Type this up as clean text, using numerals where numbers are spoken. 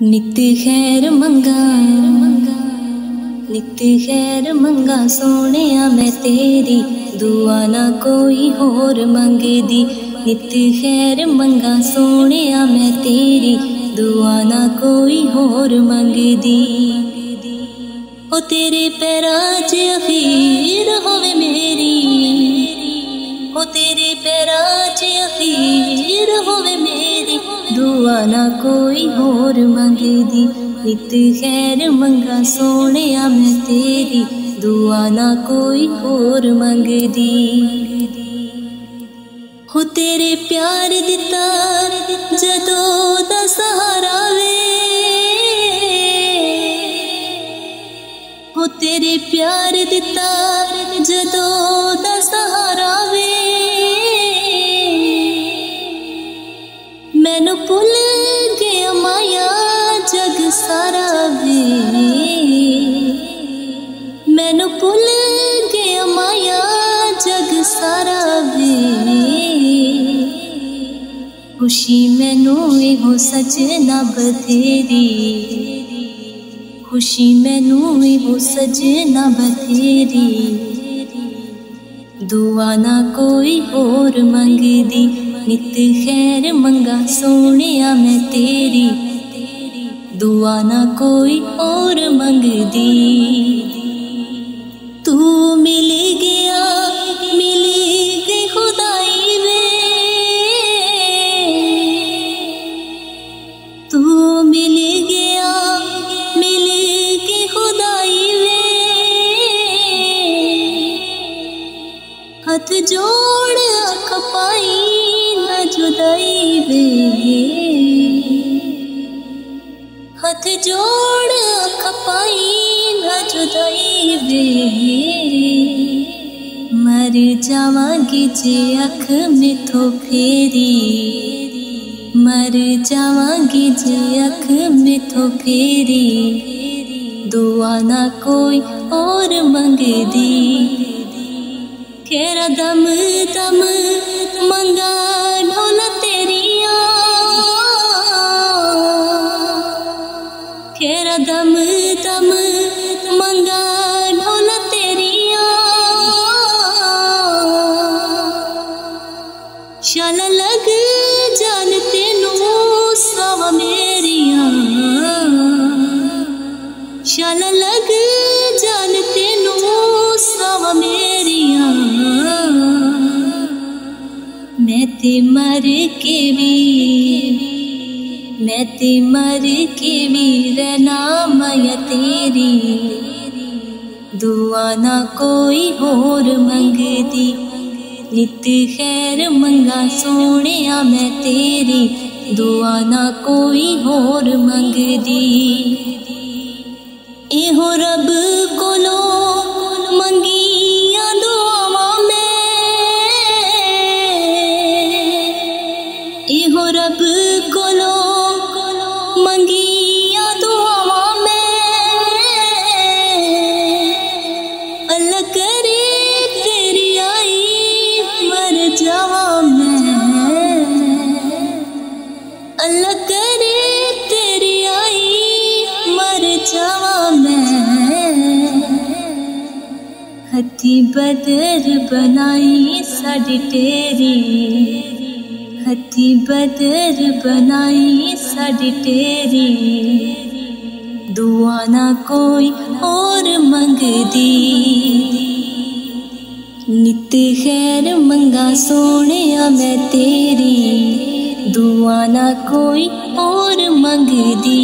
नित खैर मंगा नित खैर मंगा सोनिया मैं तेरी दुआ ना कोई होर मंगे दी। नित खैर मंगा सोनिया मैं तेरी दुआ ना कोई होर मंगे दी। ओ तेरे पैरां च अखीर होवे मेरी, ओ तेरे पैरां च अखीर होवे मेरी, दुआ ना कोई होर मंगे दी। नित खैर मंगा सोनिया मैं तेरी दुआ ना कोई होर मंगे दी। हो तेरे प्यार दिता जदों दा सहारा वे, हो तेरे प्यार दिता जदों दा सहारा वे, मैनू भुल गया माया जग सारा वे, मैनू भुल गया माया जग सारा वे। खुशी मैनू एहो सजना बथेरी, खुशी मैनू एहो सजना बथेरी, दुआ ना कोई होर मंगे दी। नित खैर मंगा सोनिया मैं तेरी दुआ ना कोई होर मंगे दी। तू मिल गया मिली गई खुदाई वे, तू मिल गया मिली गई खुदाई वे, हाथ जोड़ आँख पाई ना जुदाई वे, हाथ जोड़ आँख पाई ना जुदाई वे। मर जावांगी जे अख मेथों फेरी, मर जावांगी जे अख मेथों फेरी, दुआ ना कोई और मंगे दी। तेरा दम दम मंगा ढोला तेरिया, तेरा दम दम मंगा ढोला तेरिया, शाला लग जान तेनू सावा मेरिया, शाला लग जान तेनू सावा मेरिया। मैं ते मर के भी, मैं ते मर के भी रहना माया तेरी, दुआ ना कोई होर मंगे दी। नित खैर मंगा सोनिया मैं तेरी दुआ ना कोई होर मंगे दी। एहो रब कोलो मंगिया दुआवां मैं, एहो रब कोलो मंगिया दुआवां मैं, अल्लाह करे तेरी आई मर जावां मैं, अल्लाह करे तेरी आई मर जावां मैं। हथी बदर बनाई साडी तेरी, हथी बदर बनाई साडी तेरी, दुआ ना कोई और मंगदी। नित खैर मंगा सोनिया मैं तेरी दुआ ना कोई और मंगदी।